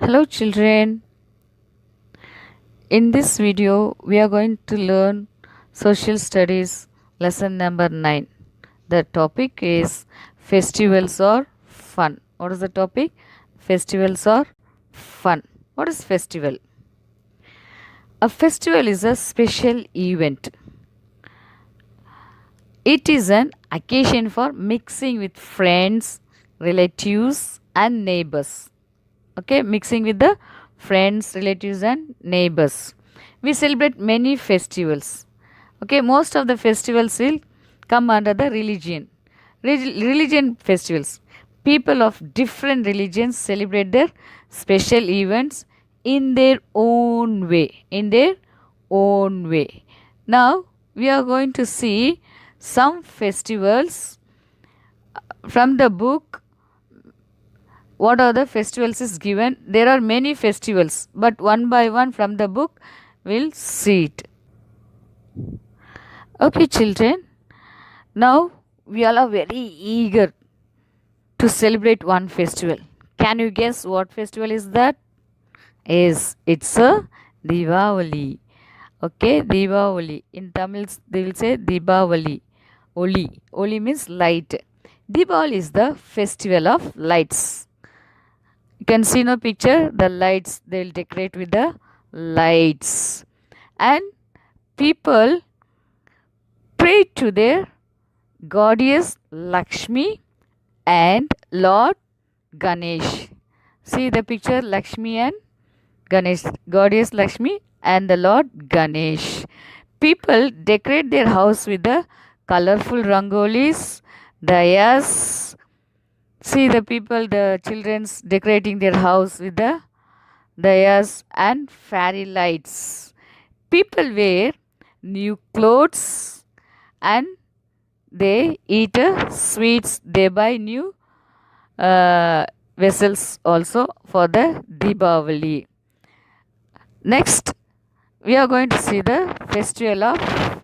Hello children, in this video we are going to learn social studies lesson number 9. The topic is festivals or fun. What is the topic? Festivals or fun. What is festival? A festival is a special event. It is an occasion for mixing with friends, relatives and neighbors. Okay, mixing with the friends, relatives and neighbors. We celebrate many festivals. Okay, most of the festivals will come under the religion. Religion festivals. People of different religions celebrate their special events in their own way. In their own way. Now we are going to see some festivals from the book. What are the festivals is given? There are many festivals, but one by one from the book we'll see it. Okay, children. Now we all are very eager to celebrate one festival. Can you guess what festival is that? It's a Diwali. Okay, Diwali. In Tamil they will say Deepavali. Oli. Oli means light. Diwali is the festival of lights. You can see no picture, the lights, they'll decorate with the lights. And people pray to their goddess Lakshmi and Lord Ganesh. See the picture, Lakshmi and Ganesh, goddess Lakshmi and the Lord Ganesh. People decorate their house with the colorful rangolis, dayas. See the people, the children's decorating their house with the dayas and fairy lights. People wear new clothes and they eat sweets. They buy new vessels also for the Deepavali. Next, we are going to see the festival of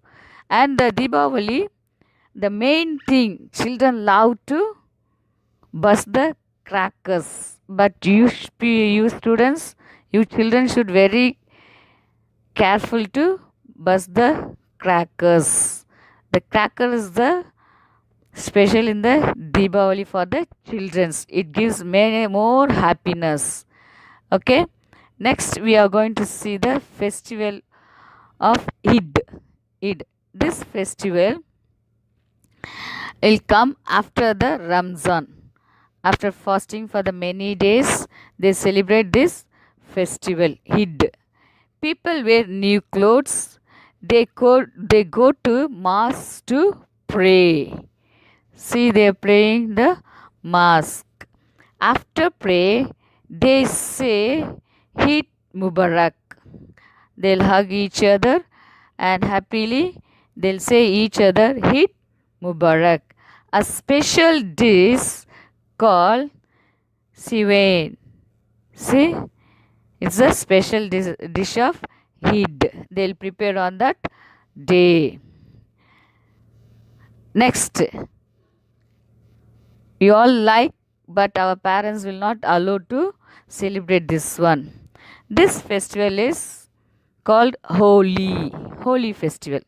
and the Deepavali. The main thing, children love to burst the crackers. But you students, you children should very careful to burst the crackers. The cracker is the special in the Deepavali for the childrens. It gives many more happiness. Okay. Next we are going to see the festival of Eid. Eid. This festival will come after the Ramzan. After fasting for the many days, they celebrate this festival, Eid. People wear new clothes. They go to mass to pray. See, they are praying the mass. After pray, they say Eid Mubarak. They'll hug each other and happily they'll say each other Eid Mubarak. A special dish called Sivain. See, it's a special dish of Eid. They'll prepare on that day. Next, we all like, but our parents will not allow to celebrate this one. This festival is called Holi. Holi festival.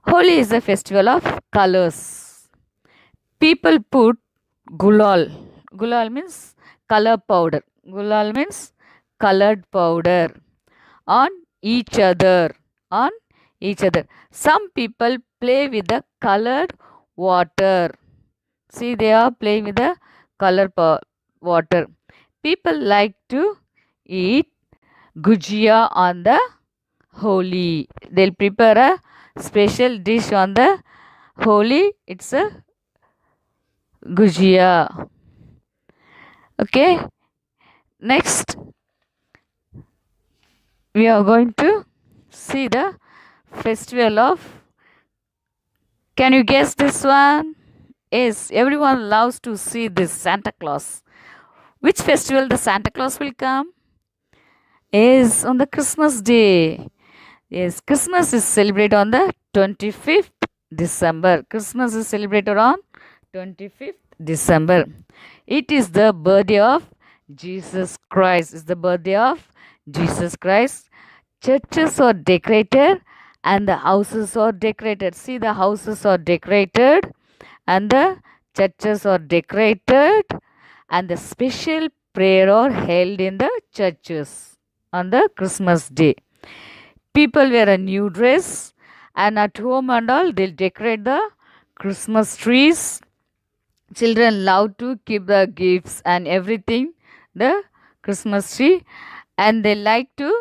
Holi is a festival of colors. People put gulal. Gulal means color powder. Gulal means colored powder on each other. On each other. Some people play with the colored water. See, they are playing with the color water. People like to eat gujia on the Holi. They'll prepare a special dish on the Holi. It's a gujia. Okay. Next, we are going to see the festival of. Can you guess this one? Yes, everyone loves to see this Santa Claus. Which festival the Santa Claus will come? Is on the Christmas day. Yes, Christmas is celebrated on the 25th December. Christmas is celebrated on 25th December. It is the birthday of Jesus Christ. It's the birthday of Jesus Christ. Churches are decorated and the houses are decorated. See, the houses are decorated and the churches are decorated, and the special prayer are held in the churches on the Christmas day. People wear a new dress, and at home and all they'll decorate the Christmas trees. Children love to keep the gifts and everything, the Christmas tree, and they like to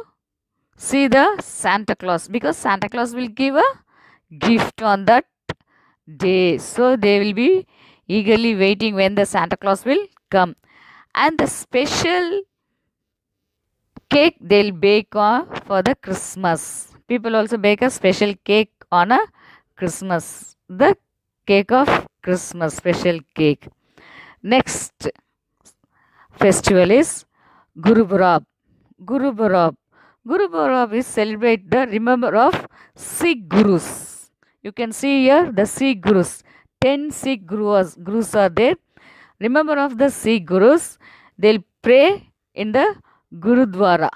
see the Santa Claus because Santa Claus will give a gift on that day. So they will be eagerly waiting when the Santa Claus will come. And the special cake they'll bake on for the Christmas. People also bake a special cake on a Christmas. The cake of Christmas, special cake. Next festival is Guru Purab. Guru Purab. Guru Purab is celebrate the remember of Sikh Gurus. You can see here the Sikh Gurus. 10 Sikh Gurus are there. Remember of the Sikh Gurus. They'll pray in the Gurudwara.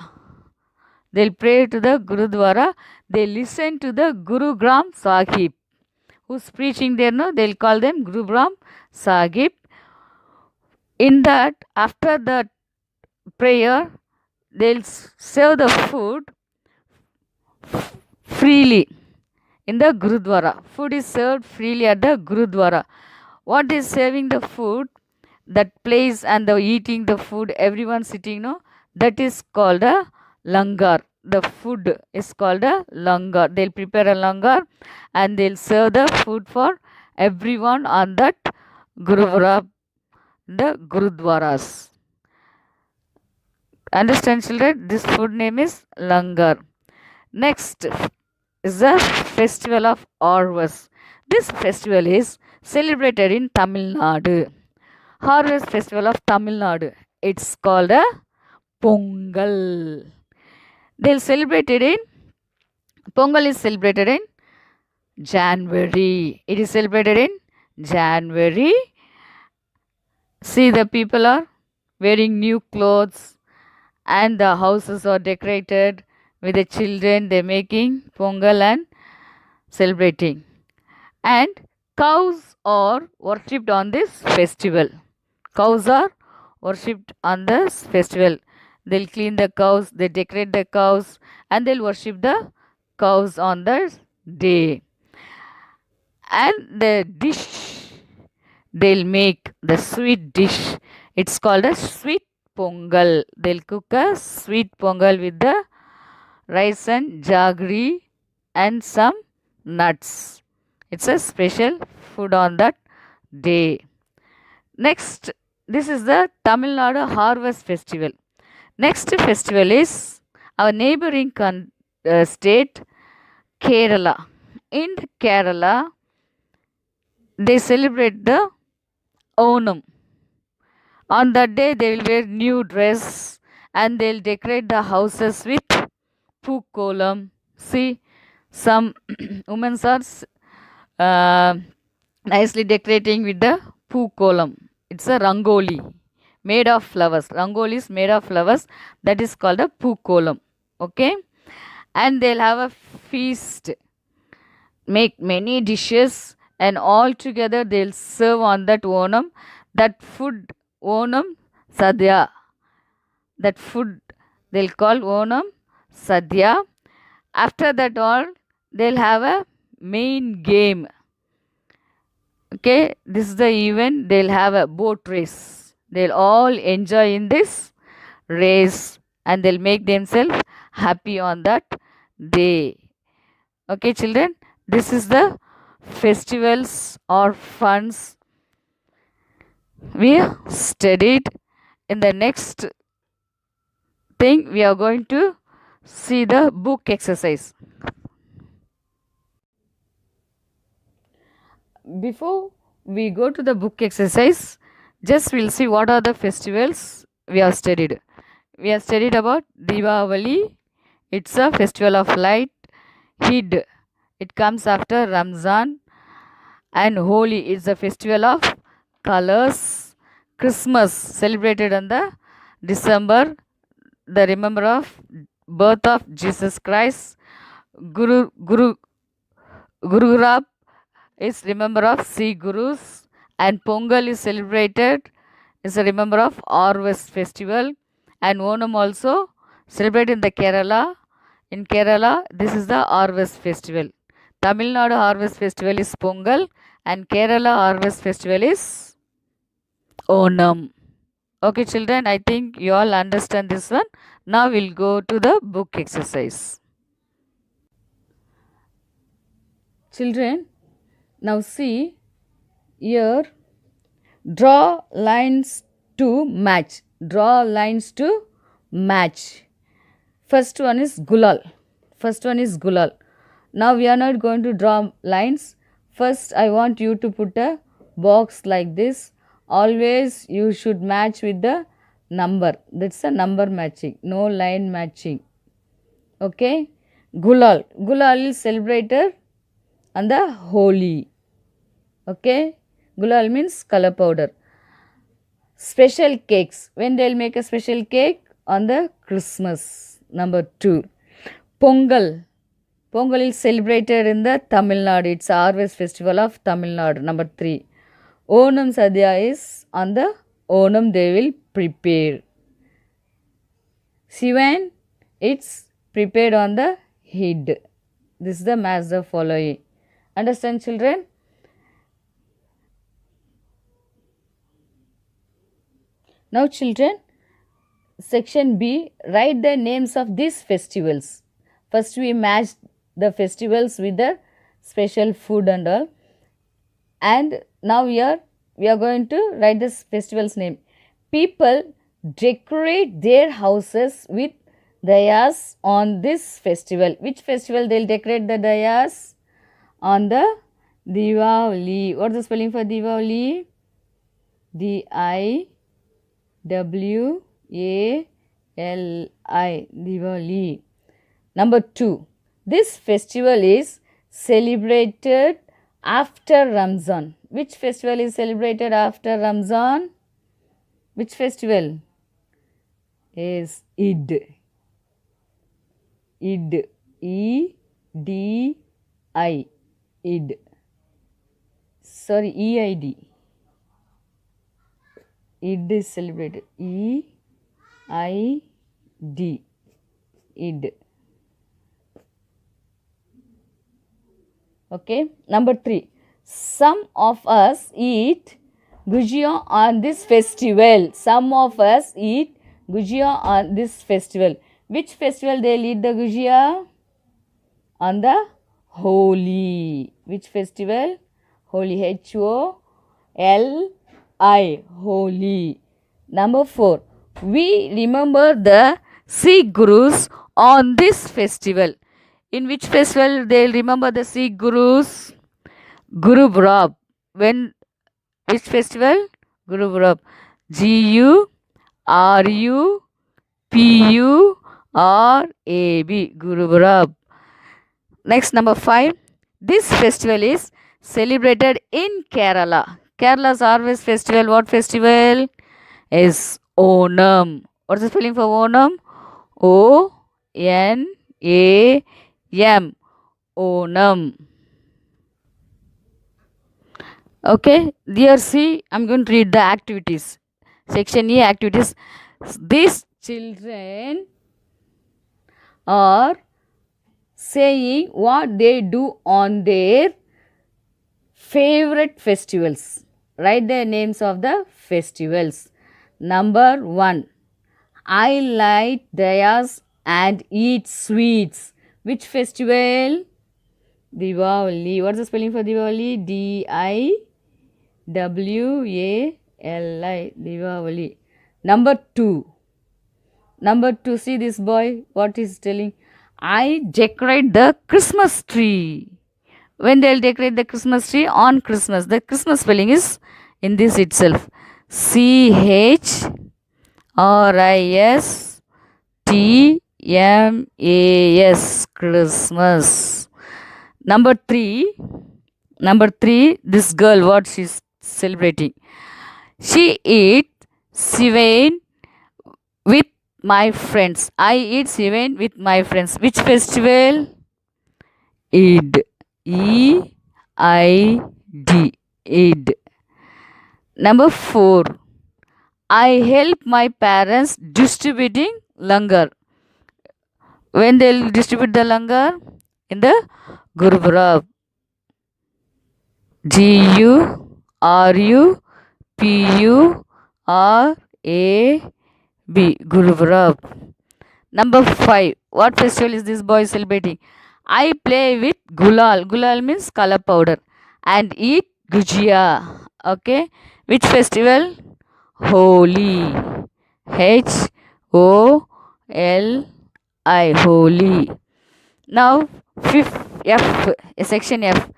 They'll pray to the Gurudwara. They listen to the Guru Granth Sahib. Who's preaching there? No, they'll call them Guru Granth Sahib. In that, after the prayer, they'll serve the food freely in the Gurudwara. Food is served freely at the Gurudwara. What is serving the food? That place and the eating the food, everyone sitting, no, that is called a langar. The food is called a langar. They'll prepare a langar and they'll serve the food for everyone on that Gurudwara, the Gurudwaras. Understand, children? This food name is langar. Next is the festival of harvest. This festival is celebrated in Tamil Nadu. Harvest festival of Tamil Nadu. It's called a Pongal. They'll celebrate it in Pongal is celebrated in January. It is celebrated in January. See, the people are wearing new clothes and the houses are decorated with the children. They're making Pongal and celebrating. And cows are worshipped on this festival. Cows are worshipped on this festival. They'll clean the cows, they decorate the cows, and they'll worship the cows on the day. And the dish they'll make, the sweet dish, it's called a sweet pongal. They'll cook a sweet pongal with the rice and jaggery and some nuts. It's a special food on that day. Next, this is the Tamil Nadu Harvest Festival. Next festival is our neighboring state, Kerala. In Kerala, they celebrate the Onam. On that day, they will wear new dress and they'll decorate the houses with pookolam. See, some women are nicely decorating with the pookolam. It's a rangoli made of flowers. Rangoli is made of flowers. That is called a pookolam. Okay, and they'll have a feast, make many dishes, and all together they'll serve on that Onam. That food, Onam Sadhya. That food they'll call Onam Sadhya. After that all, they'll have a main game. Okay, this is the event. They'll have a boat race. They'll all enjoy in this race and they'll make themselves happy on that day. Okay, children, this is the festivals or funs we studied. In the next thing, we are going to see the book exercise. Before we go to the book exercise, just we'll see what are the festivals we have studied. We have studied about Diwali. It's a festival of light. Eid, it comes after Ramzan. And Holi is a festival of colors. Christmas, celebrated on the December, the remember of birth of Jesus Christ. Gururab is remember of Sikh Gurus, and Pongal is celebrated is a remember of harvest festival, and Onam also celebrated in the Kerala. In Kerala, this is the harvest festival. Tamil Nadu harvest festival is Pongal, and Kerala harvest festival is Onam. Okay, children, I think you all understand this one. Now we'll go to the book exercise. Children, now see here, draw lines to match. Draw lines to match. First one is Gulal. First one is Gulal. Now we are not going to draw lines. First, I want you to put a box like this. Always you should match with the number. That's a number matching. No line matching. Okay. Gulal. Gulal is celebrated on the Holi. Okay. Gulal means color powder. Special cakes. When they'll make a special cake? On the Christmas. Number 2. Pongal. Pongal is celebrated in the Tamil Nadu. It's a harvest festival of Tamil Nadu. Number 3. Onam Sadhya is on the Onam they will prepare. Sivan, it's prepared on the head. This is the match the following. Understand, children? Now, children, section B, write the names of these festivals. First, we matched the festivals with the special food and all. And now we are going to write this festival's name. People decorate their houses with dayas on this festival. Which festival they'll decorate the dayas? On the Diwali. What's the spelling for Diwali? D-I-W-A-L-I. Diwali. Number 2. This festival is celebrated after Ramzan. Which festival is celebrated after Ramzan? Which festival? Is Eid. Eid. E-D-I. Eid. Sorry, E-I-D. Eid is celebrated. E-I-D. Eid. Okay. Number 3. Some of us eat gujia on this festival. Some of us eat gujia on this festival. Which festival they'll eat the gujia? On the Holi. Which festival? Holi. H-O-L-I. Holi. Number 4. We remember the Sikh Gurus on this festival. In which festival they'll remember the Sikh Gurus? Guru Purab. When? Which festival? Guru Purab. G-U-R-U-P-U-R-A-B. Guru Purab. Next, number 5. This festival is celebrated in Kerala. Kerala's harvest festival, what festival? Is Onam. What's the spelling for Onam? O-N-A-M. Onam. Okay, dear C, I'm going to read the activities. Section E, activities. These children are saying what they do on their favorite festivals. Write the names of the festivals. Number 1. I light dayas and eat sweets. Which festival? Diwali. What's the spelling for Diwali? D-I-W-A-L-I. Diwali. Number 2. Number 2, see this boy, what he's telling. I decorate the Christmas tree. When they'll decorate the Christmas tree? On Christmas. The Christmas spelling is in this itself. C-H-R-I-S-T-M-A-S. Christmas. Number 3, this girl, what she's celebrating. She eat Sivain my friends. I eat event with my friends. Which festival? Eid. E-I-D. Eid. Number 4. I help my parents distributing langar. When they'll distribute the langar? In the Gurupurab. Gurupurab. Gurupurab. Number 5. What festival is this boy celebrating? I play with gulal. Gulal means color powder. And eat gujia. Okay. Which festival? Holi. Holi. Holi. Now, fifth F, section F.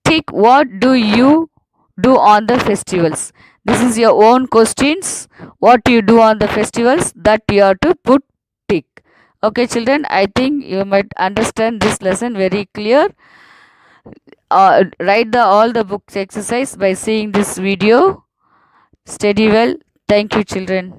Tick what do you do on the festivals. This is your own questions. What you do on the festivals, that you have to put tick. Okay, children, I think you might understand this lesson very clear. Write all the books exercise by seeing this video. Study well. Thank you, children.